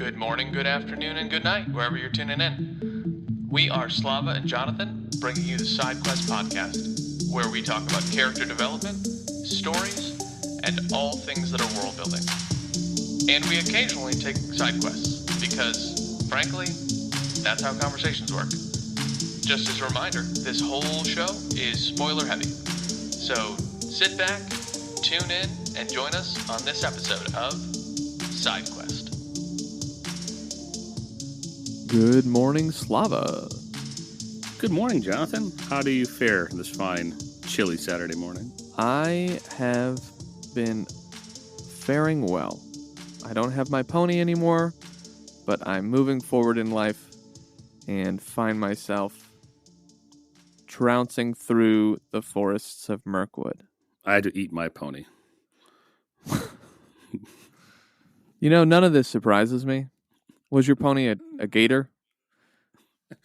Good morning, good afternoon, and good night, wherever you're tuning in. We are Slava and Jonathan, bringing you the Side Quest podcast, where we talk about character development, stories, and all things that are world building. And we occasionally take side quests, because, frankly, that's how conversations work. Just as a reminder, this whole show is spoiler heavy. So sit back, tune in, and join us on this episode of Side Quest. Good morning, Slava. Good morning, Jonathan. How do you fare this fine, chilly Saturday morning? I have been faring well. I don't have my pony anymore, but I'm moving forward in life and find myself trouncing through the forests of Mirkwood. I had to eat my pony. You know, none of this surprises me. Was your pony a gator?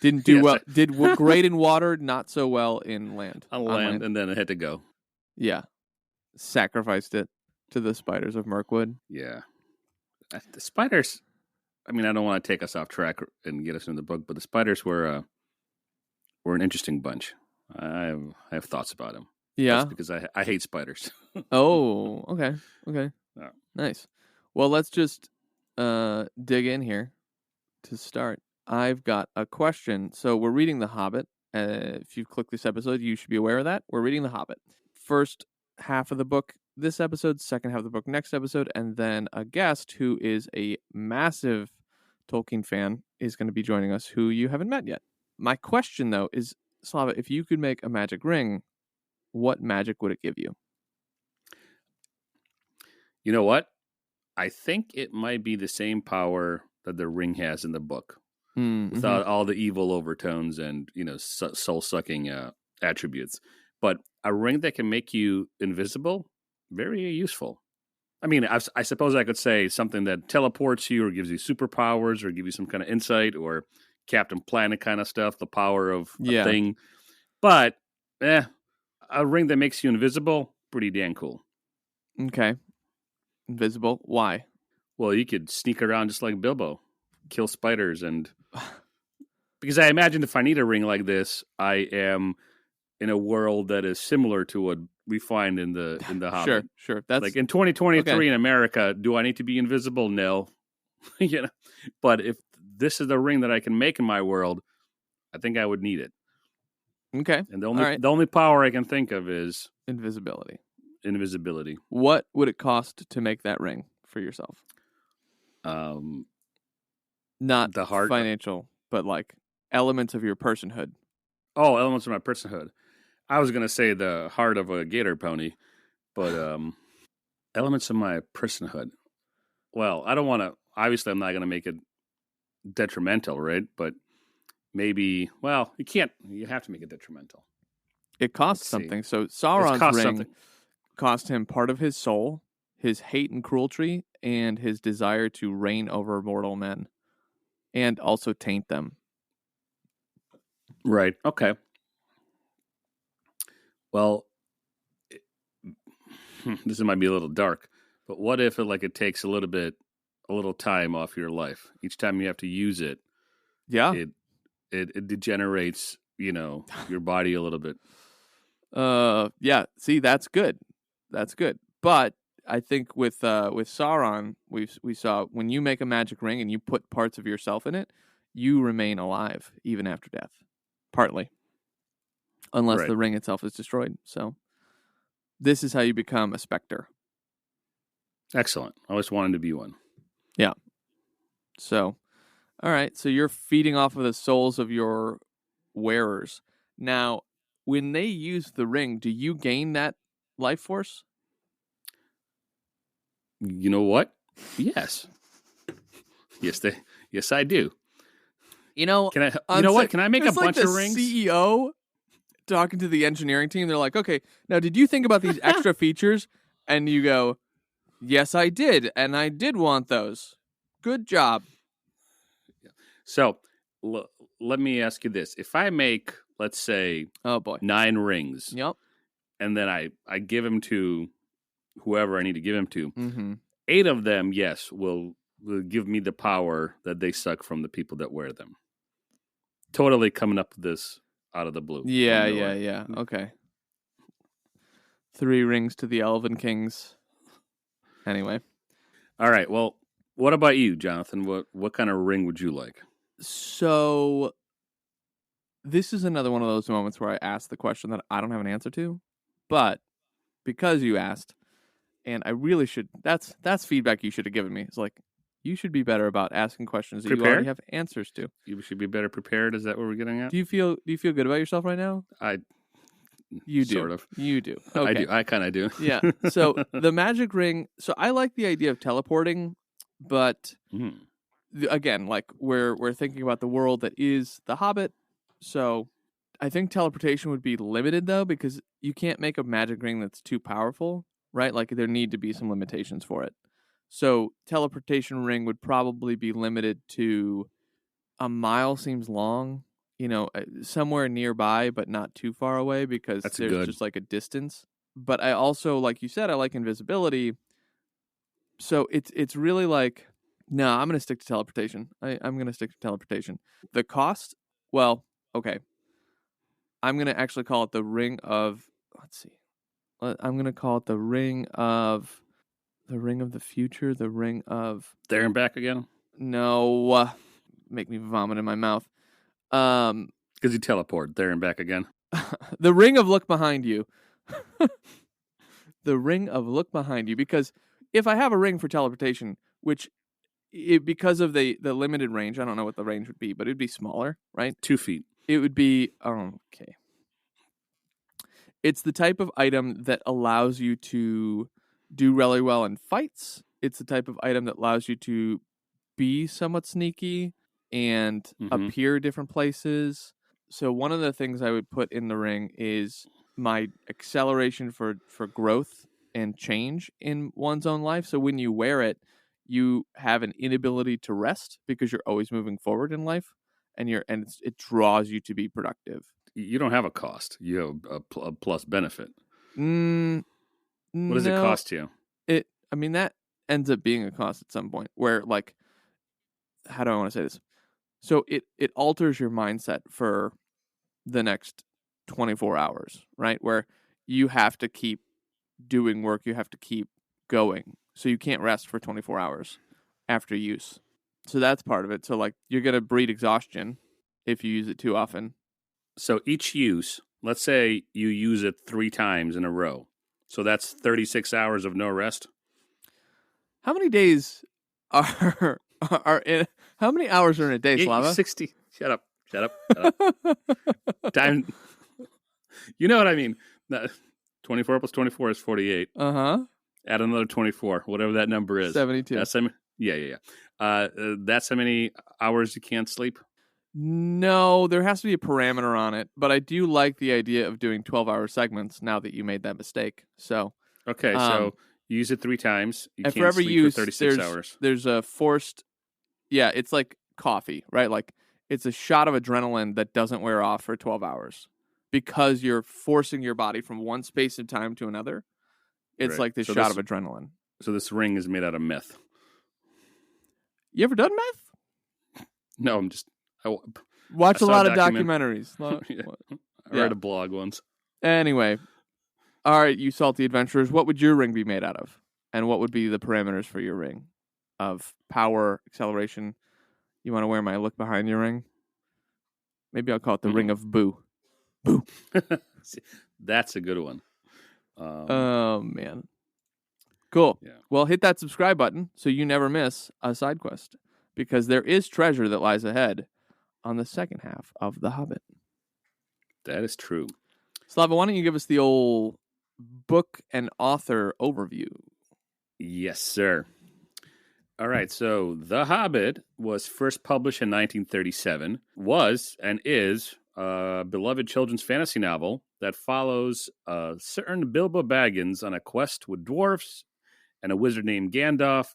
Didn't do Yes, well. Did great in water, not so well in land. On land, and then I had to go. Yeah. Sacrificed it to the spiders of Mirkwood. Yeah. The spiders, I mean, I don't want to take us off track and get us into the book, but the spiders were an interesting bunch. I have thoughts about them. Yeah. That's because I hate spiders. Oh, okay. Yeah. Nice. Well, let's just dig in here to start. I've got a question. So we're reading The Hobbit. If you've clicked this episode, you should be aware of that. We're reading The Hobbit. First half of the book this episode, second half of the book next episode, and then a guest who is a massive Tolkien fan is going to be joining us, who you haven't met yet. My question, though, is, Slava, if you could make a magic ring, what magic would it give you? You know what? I think it might be the same power that the ring has in the book, without all the evil overtones and, soul-sucking attributes. But a ring that can make you invisible, very useful. I mean, I suppose I could say something that teleports you or gives you superpowers or give you some kind of insight or Captain Planet kind of stuff, the power of a thing. But, a ring that makes you invisible, pretty damn cool. Okay. Invisible? Why? Well, you could sneak around just like Bilbo, kill spiders, and because I imagine if I need a ring like this, I am in a world that is similar to what we find in the Hobbit. Sure. That's like in 2023 in America. Do I need to be invisible? No, But if this is the ring that I can make in my world, I think I would need it. Okay. And the only power I can think of is invisibility. What would it cost to make that ring for yourself? Not the heart, financial, but like elements of your personhood. Oh, elements of my personhood. I was gonna say the heart of a gator pony, but elements of my personhood. Well, I don't want to. Obviously, I'm not gonna make it detrimental, right? But maybe. Well, you can't. You have to make it detrimental. It costs something. So Sauron's ring cost him part of his soul, his hate and cruelty, and his desire to reign over mortal men, and also taint them. Right. Okay. Well, this might be a little dark, but what if it takes a little time off your life? Each time you have to use it, yeah, it degenerates, your body a little bit. Yeah. See, that's good. But I think with Sauron, we saw when you make a magic ring and you put parts of yourself in it, you remain alive even after death, partly, unless the ring itself is destroyed. So this is how you become a specter. Excellent. I always wanted to be one. Yeah. So, all right. So you're feeding off of the souls of your wearers. Now, when they use the ring, do you gain that life force? You know what? Yes. Yes, I do. Can I? You know what? Can I make a bunch of rings? CEO talking to the engineering team. They're like, okay, now did you think about these extra features? And you go, yes, I did, and I did want those. Good job. So let me ask you this: if I make, let's say, 9 rings, yep, and then I give them to whoever I need to give them to, mm-hmm. 8 of them, yes, will will give me the power that they suck from the people that wear them. Totally coming up with this out of the blue. Yeah. Okay. 3 rings to the Elven Kings. Anyway. All right. Well, what about you, Jonathan? What kind of ring would you like? So this is another one of those moments where I ask the question that I don't have an answer to, but because you asked, and I really should, that's feedback you should have given me. It's like, you should be better about asking questions that you already have answers to. You should be better prepared. Is that what we're getting at? Do you feel good about yourself right now? You do. Sort of. You do. Okay. I do. I kind of do. Yeah. So the magic ring. So I like the idea of teleporting, but again, like we're thinking about the world that is the Hobbit. So I think teleportation would be limited though, because you can't make a magic ring that's too powerful, right? Like there need to be some limitations for it. So teleportation ring would probably be limited to a mile. Seems long. Somewhere nearby, but not too far away, because there's just like a distance. But I also, like you said, I like invisibility. So it's really like, no, I'm going to stick to teleportation. I'm going to stick to teleportation. The cost, well, okay. I'm going to actually call it the ring of, let's see. I'm going to call it the ring of the future, the ring of... There and back again? No. Make me vomit in my mouth. Because you teleport there and back again. The ring of look behind you. The ring of look behind you. Because if I have a ring for teleportation, which because of the limited range, I don't know what the range would be, but it'd be smaller, right? 2 feet. It would be, okay. It's the type of item that allows you to do really well in fights. It's the type of item that allows you to be somewhat sneaky and appear different places. So one of the things I would put in the ring is my acceleration for growth and change in one's own life. So when you wear it, you have an inability to rest because you're always moving forward in life, and it draws you to be productive. You don't have a cost. You have a plus benefit. What does it cost you? That ends up being a cost at some point where, like, how do I want to say this? So it alters your mindset for the next 24 hours, right? Where you have to keep doing work. You have to keep going. So you can't rest for 24 hours after use. So that's part of it. So, like, you're going to breed exhaustion if you use it too often. So each use, let's say you use it 3 times in a row. So that's 36 hours of no rest. How many days are in? How many hours are in a day, Slava? 60. Shut up. Time. You know what I mean. 24 plus 24 is 48. Add another 24, whatever that number is. 72. Yeah. That's how many hours you can't sleep? No, there has to be a parameter on it. But I do like the idea of doing 12-hour segments now that you made that mistake. So okay, so you use it 3 times. You can't for every sleep use, for 36 hours. There's a forced... Yeah, it's like coffee, right? Like, it's a shot of adrenaline that doesn't wear off for 12 hours because you're forcing your body from one space of time to another. It's right. Like this shot of adrenaline. So this ring is made out of meth. You ever done meth? No, Watch a lot of documentaries. I read a blog once. Anyway, all right, you salty adventurers, what would your ring be made out of? And what would be the parameters for your ring of power, acceleration? You want to wear my look behind your ring? Maybe I'll call it the ring of boo. Boo. That's a good one. Oh, man. Cool. Yeah. Well, hit that subscribe button so you never miss a side quest, because there is treasure that lies ahead on the second half of The Hobbit. That is true. Slava, why don't you give us the old book and author overview? Yes, sir. All right, so The Hobbit was first published in 1937, was and is a beloved children's fantasy novel that follows a certain Bilbo Baggins on a quest with dwarfs and a wizard named Gandalf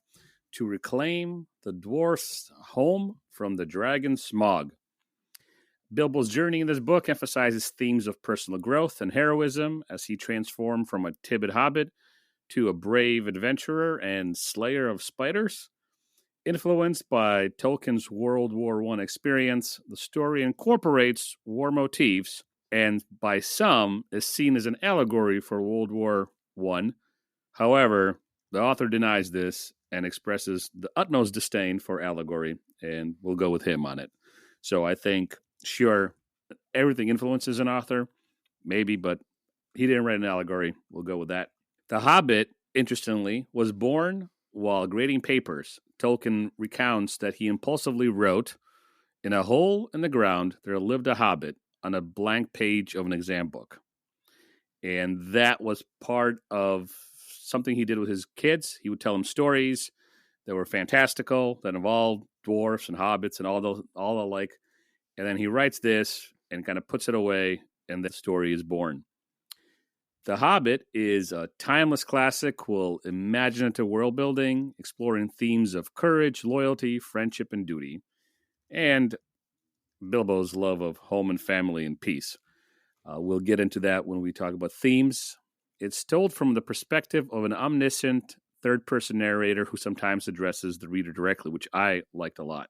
to reclaim the dwarfs' home from the dragon Smaug. Bilbo's journey in this book emphasizes themes of personal growth and heroism as he transformed from a timid hobbit to a brave adventurer and slayer of spiders. Influenced by Tolkien's World War I experience, the story incorporates war motifs and by some is seen as an allegory for World War I. However, the author denies this and expresses the utmost disdain for allegory, and we'll go with him on it. So I think, sure, everything influences an author, maybe, but he didn't write an allegory. We'll go with that. The Hobbit, interestingly, was born while grading papers. Tolkien recounts that he impulsively wrote, "In a hole in the ground, there lived a hobbit," on a blank page of an exam book. And that was part of something he did with his kids. He would tell them stories that were fantastical, that involved dwarfs and hobbits and all the like. And then he writes this and kind of puts it away, and the story is born. The Hobbit is a timeless classic with imaginative world building, exploring themes of courage, loyalty, friendship, and duty, and Bilbo's love of home and family and peace. We'll get into that when we talk about themes. It's told from the perspective of an omniscient third-person narrator who sometimes addresses the reader directly, which I liked a lot.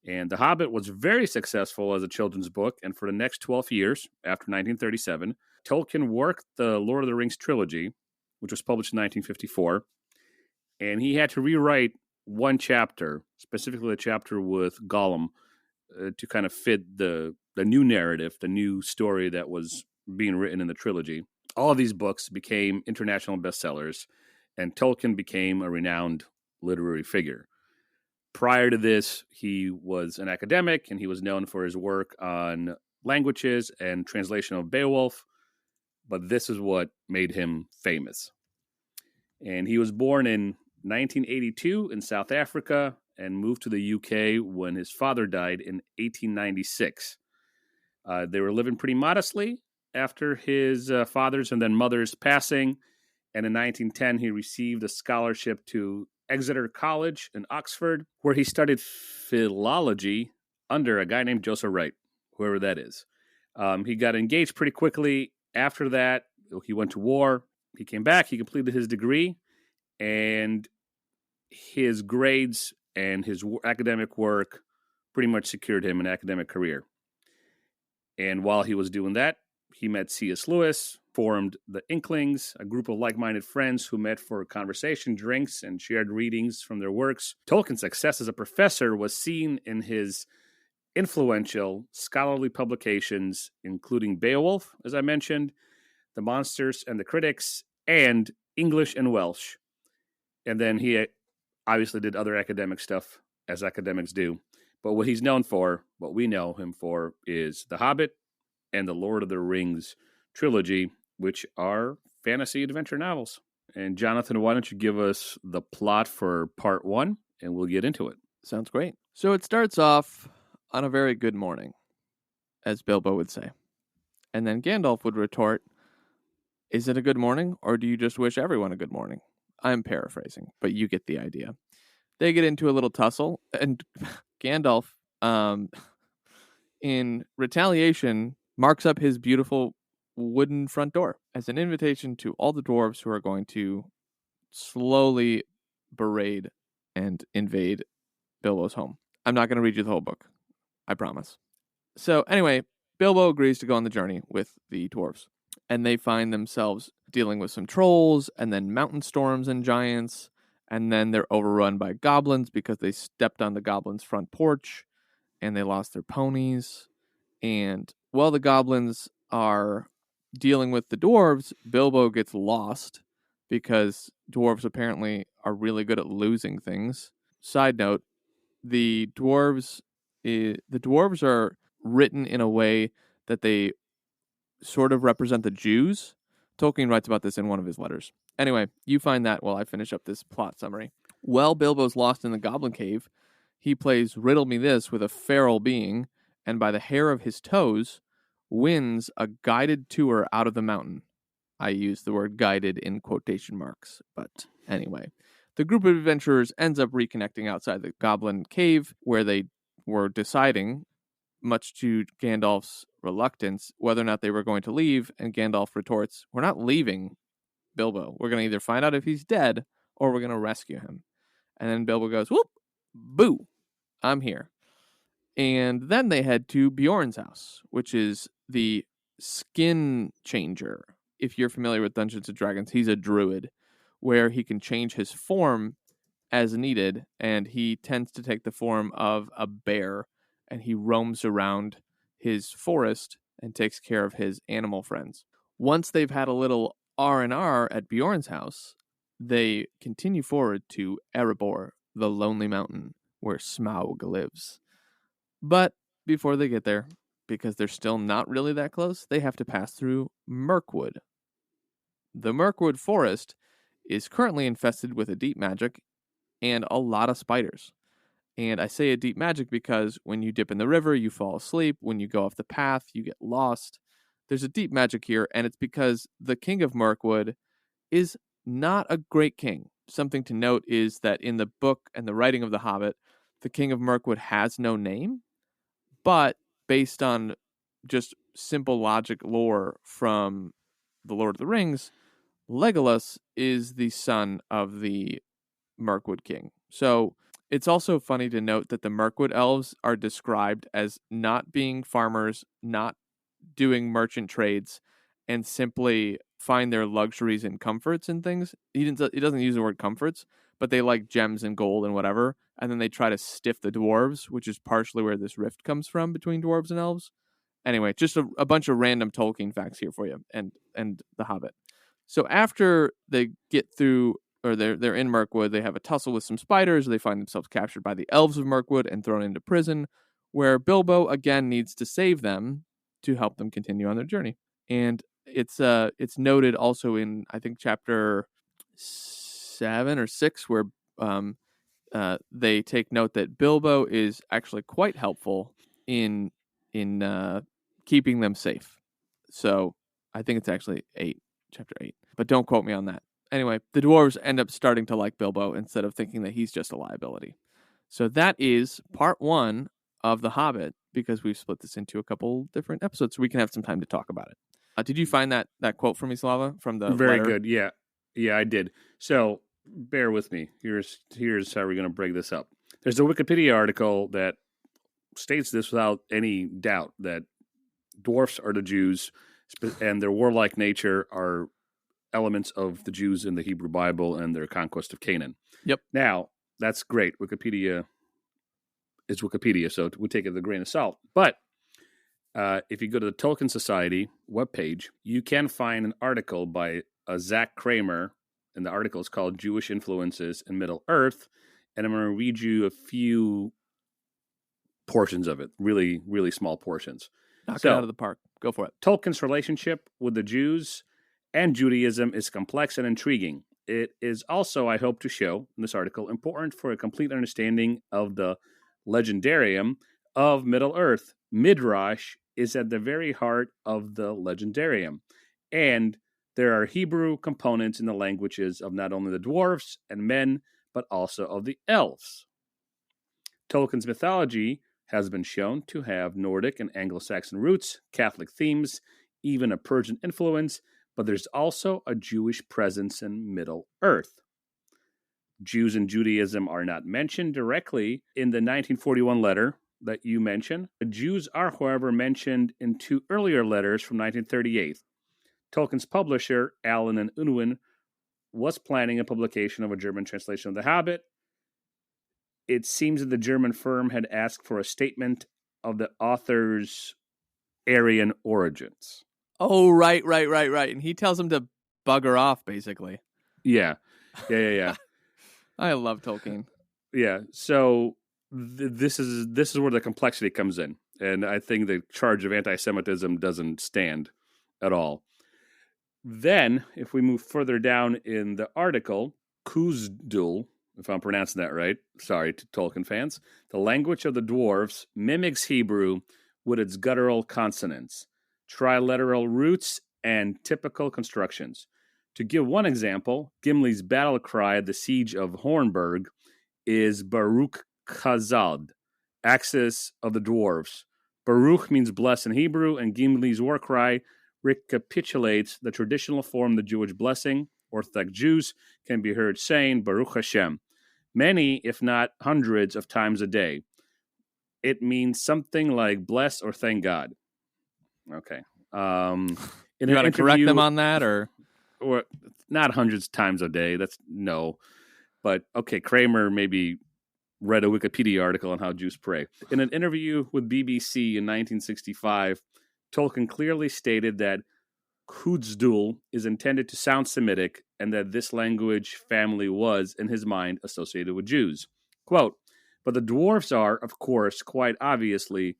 And The Hobbit was very successful as a children's book, and for the next 12 years, after 1937, Tolkien worked the Lord of the Rings trilogy, which was published in 1954, and he had to rewrite one chapter, specifically the chapter with Gollum, to kind of fit the new narrative, the new story that was being written in the trilogy. All of these books became international bestsellers, and Tolkien became a renowned literary figure. Prior to this, he was an academic, and he was known for his work on languages and translation of Beowulf, but this is what made him famous. And he was born in 1982 in South Africa and moved to the UK when his father died in 1896. They were living pretty modestly after his father's and then mother's passing, and in 1910 he received a scholarship to Exeter College in Oxford, where he studied philology under a guy named Joseph Wright, whoever that is. He got engaged pretty quickly. After that, he went to war. He came back. He completed his degree, and his grades and his academic work pretty much secured him an academic career. And while he was doing that, he met C.S. Lewis, formed the Inklings, a group of like-minded friends who met for conversation, drinks, and shared readings from their works. Tolkien's success as a professor was seen in his influential scholarly publications, including Beowulf, as I mentioned, The Monsters and the Critics, and English and Welsh. And then he obviously did other academic stuff, as academics do. But what he's known for, what we know him for, is The Hobbit and the Lord of the Rings trilogy, which are fantasy adventure novels. And Jonathan, why don't you give us the plot for part one, and we'll get into it. Sounds great. So it starts off on a very good morning, as Bilbo would say. And then Gandalf would retort, "Is it a good morning, or do you just wish everyone a good morning?" I'm paraphrasing, but you get the idea. They get into a little tussle, and Gandalf, in retaliation, marks up his beautiful wooden front door as an invitation to all the dwarves who are going to slowly berate and invade Bilbo's home. I'm not going to read you the whole book. I promise. So anyway, Bilbo agrees to go on the journey with the dwarves, and they find themselves dealing with some trolls and then mountain storms and giants, and then they're overrun by goblins because they stepped on the goblins' front porch and they lost their ponies. And while the goblins are dealing with the dwarves, Bilbo gets lost because dwarves apparently are really good at losing things. Side note, the dwarves are written in a way that they sort of represent the Jews. Tolkien writes about this in one of his letters. Anyway, you find that while I finish up this plot summary. While Bilbo's lost in the goblin cave, he plays Riddle Me This with a feral being, and by the hair of his toes, wins a guided tour out of the mountain. I use the word guided in quotation marks, but anyway. The group of adventurers ends up reconnecting outside the goblin cave, where they were deciding, much to Gandalf's reluctance, whether or not they were going to leave, and Gandalf retorts, "We're not leaving, Bilbo. We're going to either find out if he's dead, or we're going to rescue him." And then Bilbo goes, whoop, boo, I'm here. And then they head to Bjorn's house, which is the skin changer. If you're familiar with Dungeons & Dragons, he's a druid where he can change his form as needed, and he tends to take the form of a bear, and he roams around his forest and takes care of his animal friends. Once they've had a little R&R at Bjorn's house, they continue forward to Erebor, the Lonely Mountain, where Smaug lives. But before they get there, because they're still not really that close, they have to pass through Mirkwood. The Mirkwood forest is currently infested with a deep magic and a lot of spiders. And I say a deep magic because when you dip in the river, you fall asleep. When you go off the path, you get lost. There's a deep magic here, and it's because the king of Mirkwood is not a great king. Something to note is that in the book and the writing of The Hobbit, the king of Mirkwood has no name. But based on just simple logic lore from The Lord of the Rings, Legolas is the son of the Mirkwood king. So it's also funny to note that the Mirkwood elves are described as not being farmers, not doing merchant trades, and simply find their luxuries and comforts and things. He doesn't use the word comforts, but they like gems and gold and whatever. And then they try to stiff the dwarves, which is partially where this rift comes from between dwarves and elves. Anyway, just a bunch of random Tolkien facts here for you, and The Hobbit. So after they get through, or they're in Mirkwood, they have a tussle with some spiders. They find themselves captured by the elves of Mirkwood and thrown into prison, where Bilbo again needs to save them to help them continue on their journey. And it's noted also in, I think, chapter 7 or 6, where they take note that Bilbo is actually quite helpful in keeping them safe. So I think it's actually chapter 8, but don't quote me on that. Anyway, the dwarves end up starting to like Bilbo instead of thinking that he's just a liability. So that is part 1 of The Hobbit, because we've split this into a couple different episodes, so we can have some time to talk about it. Did you find that quote from me, Slava, from the Very letter? good. Yeah, I did. So bear with me. Here's how we're going to break this up. There's a Wikipedia article that states this without any doubt, that dwarfs are the Jews, and their warlike nature are elements of the Jews in the Hebrew Bible and their conquest of Canaan. Yep. Now, that's great. Wikipedia is Wikipedia, so we take it with a grain of salt. But if you go to the Tolkien Society webpage, you can find an article by Zach Kramer, and the article is called Jewish Influences in Middle-earth, and I'm going to read you a few portions of it, really, really small portions. Knock it out of the park. Go for it. Tolkien's relationship with the Jews and Judaism is complex and intriguing. It is also, I hope to show in this article, important for a complete understanding of the legendarium of Middle-earth. Midrash is at the very heart of the legendarium, and there are Hebrew components in the languages of not only the dwarves and men, but also of the elves. Tolkien's mythology has been shown to have Nordic and Anglo-Saxon roots, Catholic themes, even a Persian influence, but there's also a Jewish presence in Middle-earth. Jews and Judaism are not mentioned directly in the 1941 letter that you mentioned. The Jews are, however, mentioned in 2 earlier letters from 1938. Tolkien's publisher, Allen and Unwin, was planning a publication of a German translation of The Hobbit. It seems that the German firm had asked for a statement of the author's Aryan origins. Oh, right. And he tells him to bugger off, basically. Yeah. I love Tolkien. Yeah. So this is where the complexity comes in, and I think the charge of anti-Semitism doesn't stand at all. Then, if we move further down in the article, Kuzdul, if I'm pronouncing that right, sorry to Tolkien fans, the language of the dwarves mimics Hebrew with its guttural consonants, triliteral roots, and typical constructions. To give one example, Gimli's battle cry at the siege of Hornburg is Baruch Chazad, axis of the dwarves. Baruch means bless in Hebrew, and Gimli's war cry recapitulates the traditional form of the Jewish blessing. Orthodox Jews can be heard saying Baruch Hashem. many, if not hundreds of times a day. It means something like bless or thank God. Okay. In You an want to correct interview, them on that, or not hundreds of times a day? That's no. But okay, Kramer maybe read a Wikipedia article on how Jews pray. In an interview with BBC in 1965, Tolkien clearly stated that Khuzdul is intended to sound Semitic and that this language family was, in his mind, associated with Jews. Quote, but the dwarves are, of course, quite obviously,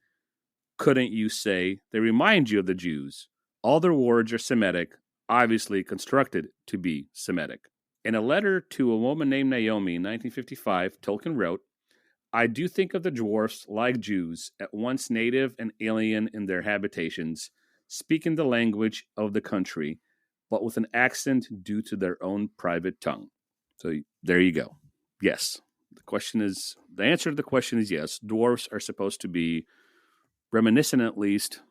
couldn't you say, they remind you of the Jews. All their words are Semitic, obviously constructed to be Semitic. In a letter to a woman named Naomi in 1955, Tolkien wrote, I do think of the dwarfs like Jews, at once native and alien in their habitations, speaking the language of the country, but with an accent due to their own private tongue. So there you go. Yes. The answer to the question is yes. Dwarfs are supposed to be reminiscent, at least,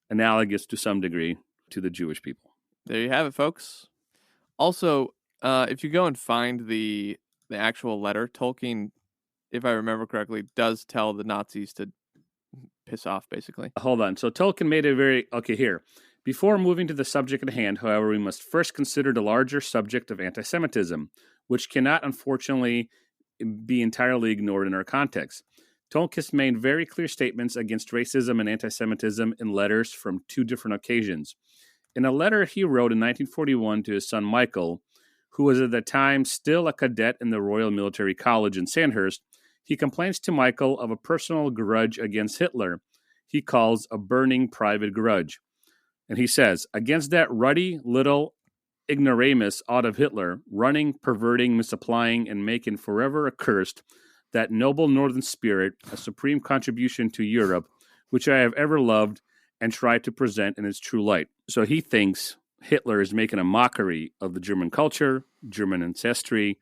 analogous to some degree, to the Jewish people. There you have it, folks. Also, if you go and find the actual letter, Tolkien, if I remember correctly, does tell the Nazis to piss off, basically. Hold on. So Tolkien made it very... Okay, here. Before moving to the subject at hand, however, we must first consider the larger subject of anti-Semitism, which cannot, unfortunately, be entirely ignored in our context. Tolkien made very clear statements against racism and anti-Semitism in letters from two different occasions. In a letter he wrote in 1941 to his son Michael, who was at the time still a cadet in the Royal Military College in Sandhurst, he complains to Michael of a personal grudge against Hitler he calls a burning private grudge. And he says, against that ruddy little ignoramus out of Hitler, running, perverting, misapplying, and making forever accursed, that noble northern spirit, a supreme contribution to Europe, which I have ever loved and tried to present in its true light. So he thinks Hitler is making a mockery of the German culture, German ancestry,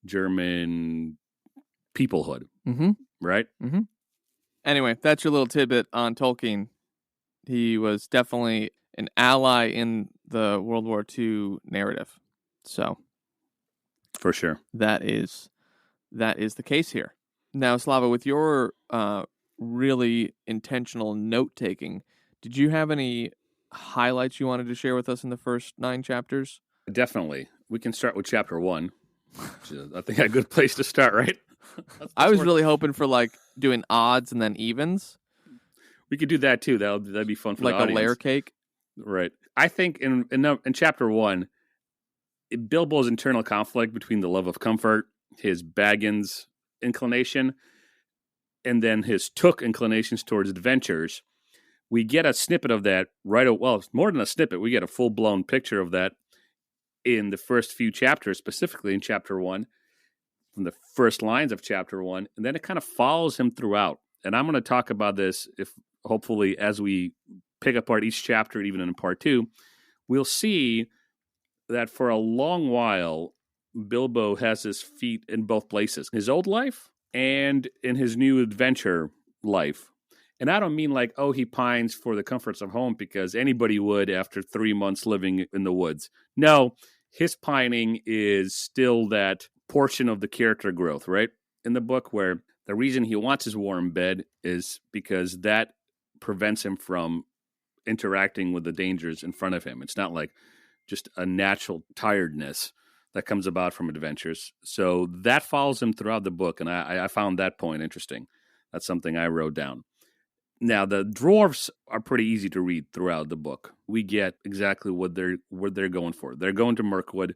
German peoplehood. Mm-hmm. Right? Mm-hmm. Anyway, that's your little tidbit on Tolkien. He was definitely an ally in the World War II narrative. So, for sure, that is the case here. Now, Slava, with your really intentional note-taking, did you have any highlights you wanted to share with us in the first 9 chapters? Definitely. We can start with chapter 1, which is, I think, a good place to start, right? I was really hoping for like doing odds and then evens. We could do that too. That'd be fun for like the audience. A layer cake. Right. I think in chapter 1, Bilbo's internal conflict between the love of comfort, his Baggins inclination, and then his Took inclinations towards adventures. We get a snippet of that well, more than a snippet. We get a full-blown picture of that in the first few chapters, specifically in chapter 1, from the first lines of chapter 1, and then it kind of follows him throughout. And I'm going to talk about this hopefully as we pick apart each chapter, even in part 2, we'll see that for a long while, Bilbo has his feet in both places, his old life and in his new adventure life. And I don't mean like, oh, he pines for the comforts of home because anybody would after 3 months living in the woods. No, his pining is still that portion of the character growth, right? In the book where the reason he wants his warm bed is because that prevents him from interacting with the dangers in front of him. It's not like just a natural tiredness that comes about from adventures. So that follows him throughout the book, and I found that point interesting. That's something I wrote down. Now, the dwarves are pretty easy to read throughout the book. We get exactly what they're going for. They're going to Mirkwood.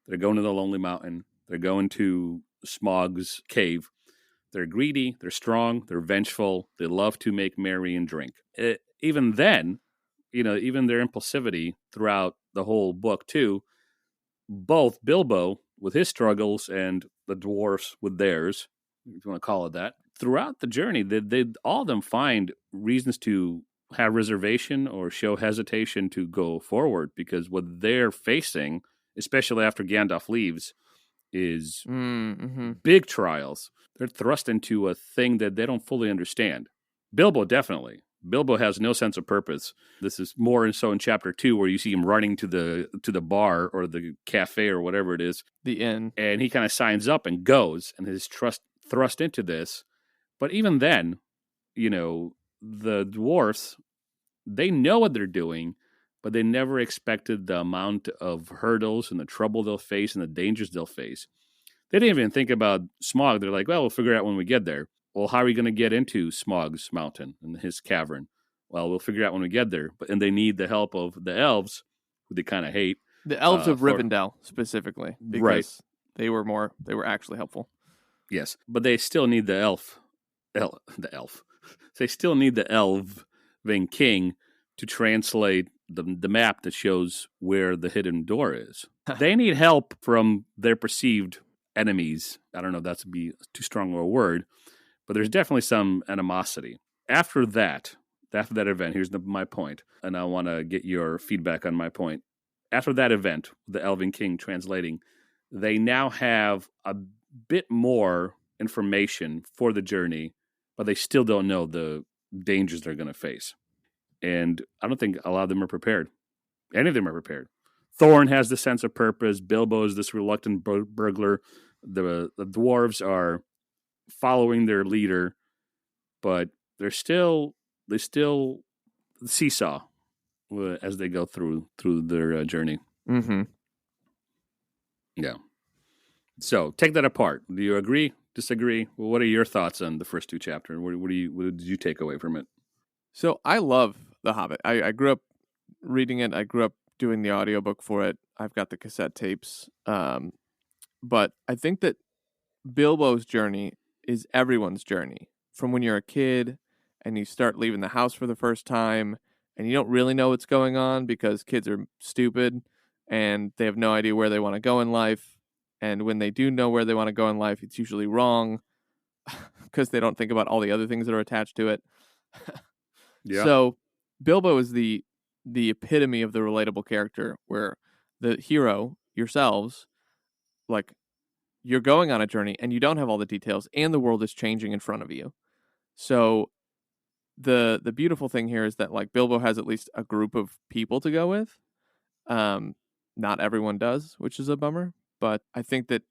They're going to the Lonely Mountain. They're going to Smaug's cave. They're greedy. They're strong. They're vengeful. They love to make merry and drink. Even then, even their impulsivity throughout the whole book, too, both Bilbo with his struggles and the dwarfs with theirs, if you want to call it that, throughout the journey, they all of them find reasons to have reservation or show hesitation to go forward because what they're facing, especially after Gandalf leaves, is big trials. They're thrust into a thing that they don't fully understand. Bilbo, definitely. Bilbo has no sense of purpose. This is more so in chapter 2, where you see him running to the bar or the cafe or whatever it is, the inn, and he kind of signs up and goes, and his trust thrust into this. But even then, the dwarfs, they know what they're doing, but they never expected the amount of hurdles and the trouble they'll face and the dangers they'll face. They didn't even think about Smaug. They're like, well, we'll figure it out when we get there. Well, how are we going to get into Smaug's mountain and his cavern? Well, we'll figure it out when we get there. And they need the help of the elves, who they kind of hate. The elves of Rivendell, specifically, because they were actually helpful. Yes, but they still need the elf. They still need the elven king to translate the map that shows where the hidden door is. They need help from their perceived enemies. I don't know if that's be too strong of a word, but there's definitely some animosity. After that event, here's my point, and I want to get your feedback on my point. After that event, the Elven King translating, they now have a bit more information for the journey, but they still don't know the dangers they're going to face. And I don't think a lot of them are prepared. Any of them are prepared. Thorin has the sense of purpose. Bilbo is this reluctant burglar. The dwarves are following their leader, but they still seesaw as they go through their journey. Mm-hmm. Yeah. So take that apart. Do you agree? Disagree? Well, what are your thoughts on the first 2 chapters? What did you take away from it? So I love The Hobbit. I grew up reading it. I grew up doing the audiobook for it. I've got the cassette tapes. But I think that Bilbo's journey is everyone's journey. From when you're a kid and you start leaving the house for the first time and you don't really know what's going on because kids are stupid and they have no idea where they want to go in life. And when they do know where they want to go in life, it's usually wrong because they don't think about all the other things that are attached to it. Yeah. So Bilbo is the epitome of the relatable character, where the hero, yourselves, like, you're going on a journey and you don't have all the details and the world is changing in front of you. So the beautiful thing here is that, like, Bilbo has at least a group of people to go with. Not everyone does, which is a bummer. But I think that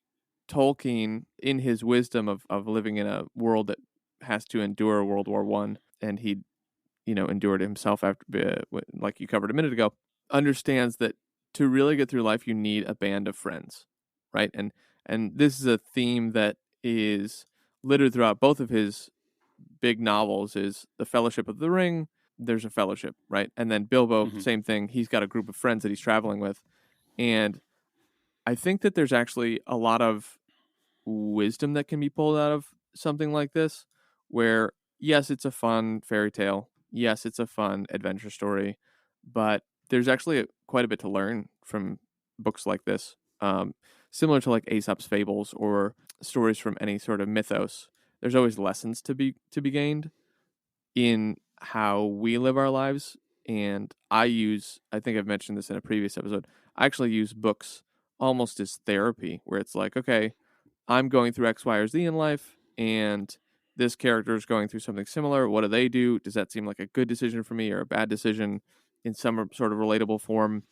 Tolkien, in his wisdom of living in a world that has to endure World War I, and he, endured himself after, like you covered a minute ago, understands that to really get through life, you need a band of friends, right? And this is a theme that is littered throughout both of his big novels. Is the Fellowship of the Ring. There's a fellowship, right? And then Bilbo, same thing. He's got a group of friends that he's traveling with. And I think that there's actually a lot of wisdom that can be pulled out of something like this, where, yes, it's a fun fairy tale. Yes, it's a fun adventure story, but there's actually quite a bit to learn from books like this. Similar to like Aesop's fables or stories from any sort of mythos. There's always lessons to be gained in how we live our lives. And I think I've mentioned this in a previous episode, I actually use books almost as therapy, where it's like, okay, I'm going through X, Y, or Z in life, and this character is going through something similar. What do they do? Does that seem like a good decision for me or a bad decision in some sort of relatable form?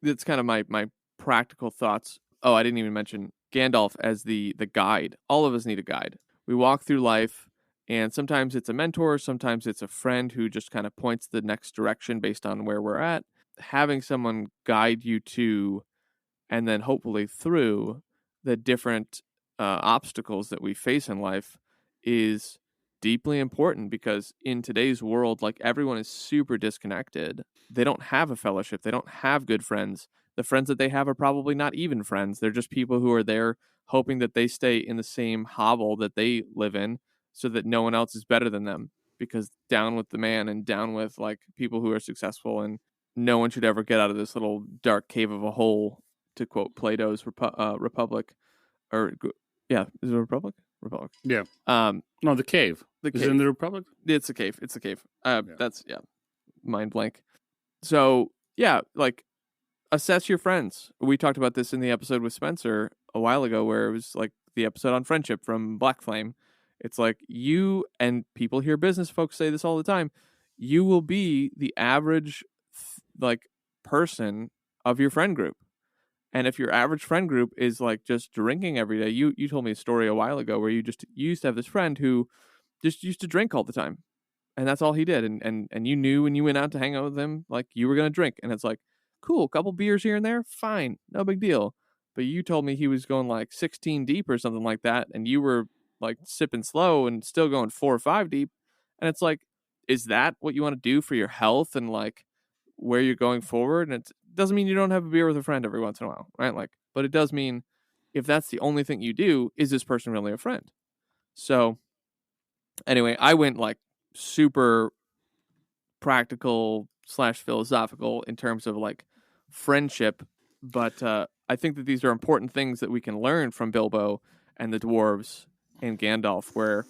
That's kind of my practical thoughts. Oh, I didn't even mention Gandalf as the guide. All of us need a guide. We walk through life, and sometimes it's a mentor, sometimes it's a friend who just kind of points the next direction based on where we're at. Having someone guide you to, and then hopefully through, the different obstacles that we face in life is deeply important, because in today's world, like, everyone is super disconnected. They don't have a fellowship. They don't have good friends. The friends that they have are probably not even friends. They're just people who are there hoping that they stay in the same hovel that they live in so that no one else is better than them, because down with the man and down with, like, people who are successful, and no one should ever get out of this little dark cave of a hole, to quote Plato's Republic. Or, yeah, is it a Republic? Republic. Yeah. No, the cave. Is it in the Republic? It's a cave. It's a cave. That's, mind blank. So, yeah, like, assess your friends. We talked about this in the episode with Spencer a while ago, where it was like the episode on friendship from Black Flame. It's like, you, and people hear business folks say this all the time, you will be the average like person of your friend group. And if your average friend group is like just drinking every day, you told me a story a while ago where you used to have this friend who just used to drink all the time. And that's all he did. And you knew when you went out to hang out with him, like you were going to drink. And it's like, cool, couple beers here and there, fine, no big deal. But you told me he was going like 16 deep or something like that. And you were like sipping slow and still going 4 or 5 deep. And it's like, is that what you want to do for your health and like where you're going forward? And it doesn't mean you don't have a beer with a friend every once in a while, right? Like, but it does mean if that's the only thing you do, is this person really a friend? So anyway, I went like super practical / philosophical in terms of like friendship, but I think that these are important things that we can learn from Bilbo and the dwarves and Gandalf. Where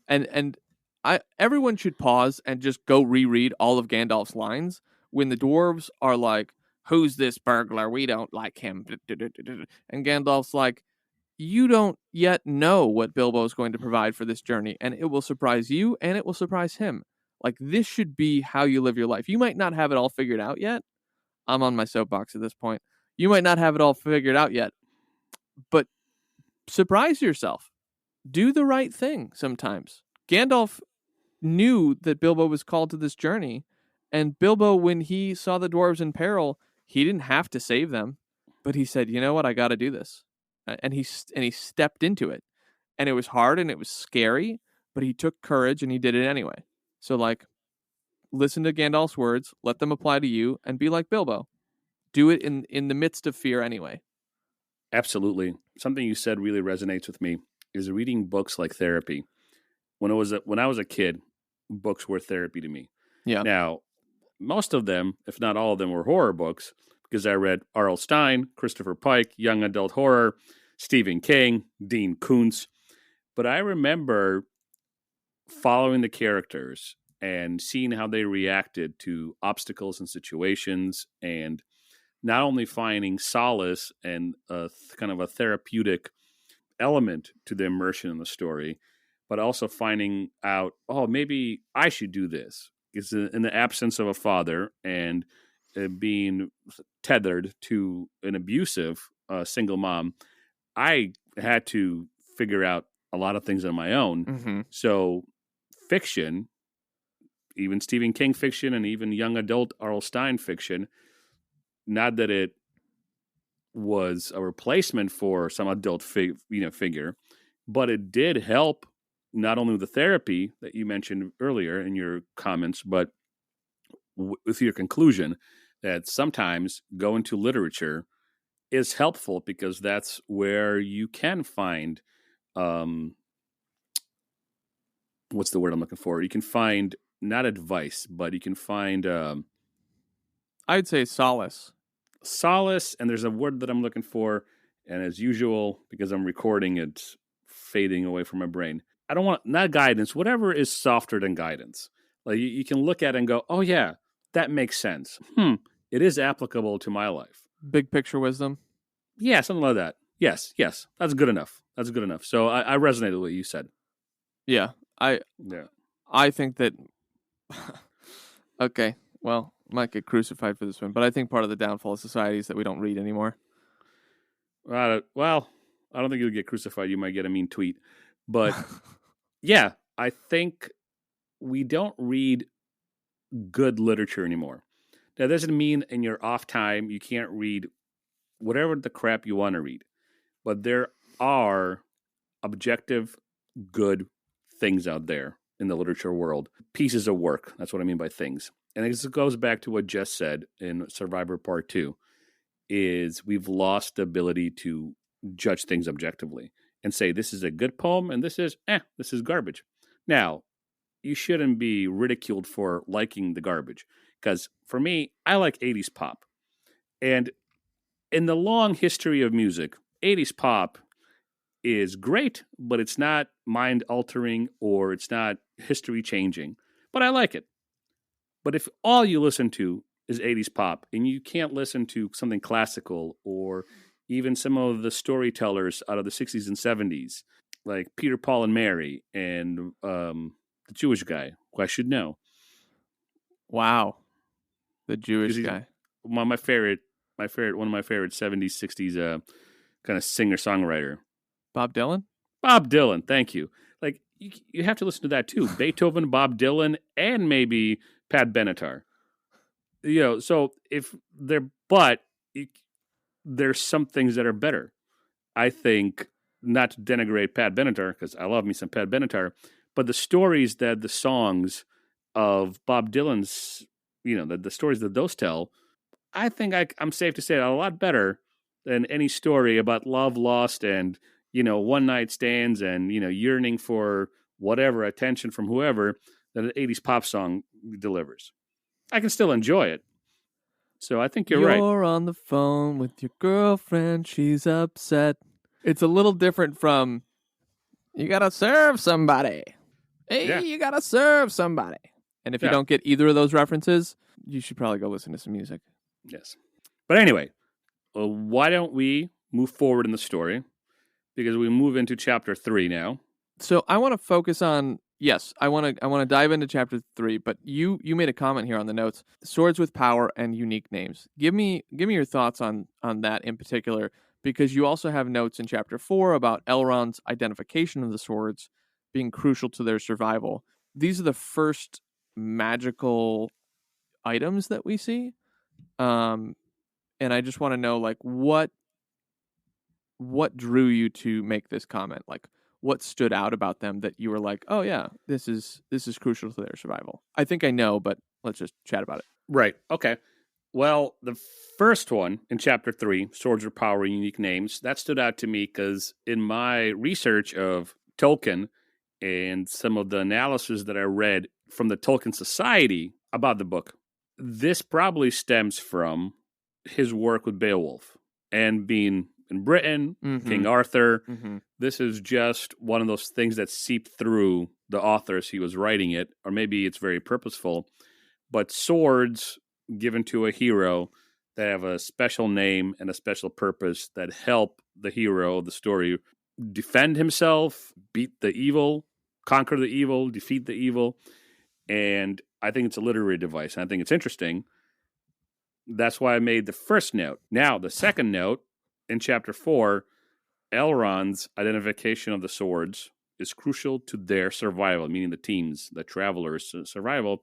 and I everyone should pause and just go reread all of Gandalf's lines when the dwarves are like, "Who's this burglar? We don't like him," and Gandalf's like, you don't yet know what Bilbo is going to provide for this journey, and it will surprise you and it will surprise him. Like, this should be how you live your life. You might not have it all figured out yet. I'm on my soapbox at this point. You might not have it all figured out yet, but surprise yourself. Do the right thing sometimes. Gandalf knew that Bilbo was called to this journey, and Bilbo, when he saw the dwarves in peril, he didn't have to save them, but he said, "You know what? I got to do this," and he stepped into it, and it was hard and it was scary, but he took courage and he did it anyway. So like, listen to Gandalf's words, let them apply to you, and be like Bilbo. Do it in the midst of fear anyway. Absolutely. Something you said really resonates with me is reading books like therapy. When I was a kid, books were therapy to me. Yeah. Now, most of them, if not all of them, were horror books because I read R.L. Stine, Christopher Pike, young adult horror, Stephen King, Dean Koontz. But I remember following the characters and seeing how they reacted to obstacles and situations, and not only finding solace and kind of a therapeutic element to the immersion in the story, but also finding out, oh, maybe I should do this. Because in the absence of a father and being tethered to an abusive single mom, I had to figure out a lot of things on my own. Mm-hmm. So fiction, even Stephen King fiction and even young adult R.L. Stine fiction, not that it was a replacement for some adult figure, but it did help not only the therapy that you mentioned earlier in your comments, but with your conclusion that sometimes going to literature is helpful because that's where you can find what's the word I'm looking for? You can find not advice, but you can find I'd say solace. Solace, and there's a word that I'm looking for, and as usual, because I'm recording, it's fading away from my brain. I don't want, not guidance, whatever is softer than guidance. Like you can look at it and go, oh yeah, that makes sense. It is applicable to my life. Big picture wisdom. Yeah, something like that. Yes, that's good enough. That's good enough. So I resonated with what you said. Yeah, I think that. Okay, well, might get crucified for this one, but I think part of the downfall of society is that we don't read anymore. Well, I don't think you'll get crucified. You might get a mean tweet, but yeah, I think we don't read good literature anymore. That doesn't mean in your off time you can't read whatever the crap you want to read, but there are objective, good things out there in the literature world. Pieces of work. That's what I mean by things. And it goes back to what Jess said in Survivor Part 2, is we've lost the ability to judge things objectively and say, this is a good poem and this is garbage. Now, you shouldn't be ridiculed for liking the garbage. Because for me, I like 80s pop. And in the long history of music, 80s pop is great, but it's not mind-altering or it's not history-changing. But I like it. But if all you listen to is 80s pop and you can't listen to something classical or even some of the storytellers out of the 60s and 70s, like Peter, Paul, and Mary and the Jewish guy, who I should know, Wow. The Jewish guy. One of my favorite 70s, 60s kind of singer-songwriter. Bob Dylan? Bob Dylan, thank you. Like, you have to listen to that too. Beethoven, Bob Dylan, and maybe Pat Benatar. So there's some things that are better. I think, not to denigrate Pat Benatar, because I love me some Pat Benatar, but the stories that the songs of Bob Dylan's, the stories that those tell, I think I'm safe to say are a lot better than any story about love lost and, one night stands and, yearning for whatever attention from whoever that an 80s pop song delivers. I can still enjoy it. So I think you're right. You're on the phone with your girlfriend. She's upset. It's a little different from, you got to serve somebody. Hey, You got to serve somebody. And if you don't get either of those references, you should probably go listen to some music. Yes. But anyway, why don't we move forward in the story? Because we move into chapter 3 now. So I want to focus on, yes, I want to dive into chapter 3, but you made a comment here on the notes, swords with power and unique names. Give me your thoughts on that in particular, because you also have notes in chapter 4 about Elrond's identification of the swords being crucial to their survival. These are the first magical items that we see. And I just want to know, like, what drew you to make this comment? Like, what stood out about them that you were like, oh yeah, this is crucial to their survival? I think I know, but let's just chat about it. Right. Okay. Well, the first one in chapter 3, swords with power, unique names, that stood out to me because in my research of Tolkien and some of the analysis that I read from the Tolkien Society about the book, this probably stems from his work with Beowulf and being in Britain, King Arthur. This is just one of those things that seeped through the authors he was writing it, or maybe it's very purposeful. But swords given to a hero that have a special name and a special purpose that help the hero of the story defend himself, beat the evil, conquer the evil, defeat the evil. And I think it's a literary device, and I think it's interesting. That's why I made the first note. Now, the second note, in chapter 4, Elrond's identification of the swords is crucial to their survival, meaning the teams, the travelers' survival.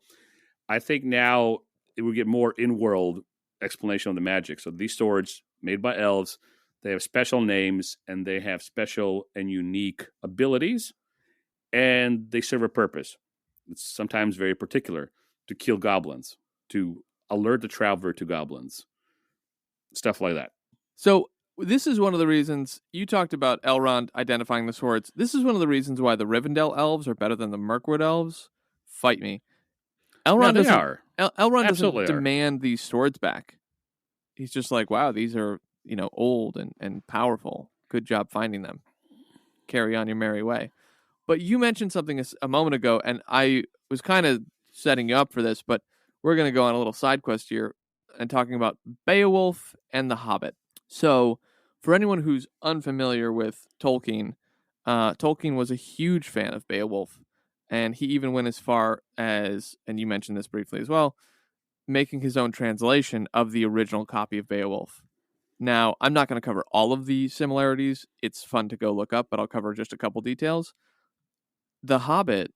I think now it will get more in-world explanation of the magic. So these swords, made by elves, they have special names, and they have special and unique abilities, and they serve a purpose. It's sometimes very particular, to kill goblins, to alert the traveler to goblins, stuff like that. So this is one of the reasons you talked about Elrond identifying the swords. This is one of the reasons why the Rivendell elves are better than the Mirkwood elves. Fight me. Elrond doesn't demand these swords back. He's just like, wow, these are, old and powerful. Good job finding them. Carry on your merry way. But you mentioned something a moment ago, and I was kind of setting you up for this, but we're going to go on a little side quest here and talking about Beowulf and the Hobbit. So, for anyone who's unfamiliar with Tolkien, Tolkien was a huge fan of Beowulf, and he even went as far as, and you mentioned this briefly as well, making his own translation of the original copy of Beowulf. Now, I'm not going to cover all of the similarities. It's fun to go look up, but I'll cover just a couple details. The Hobbit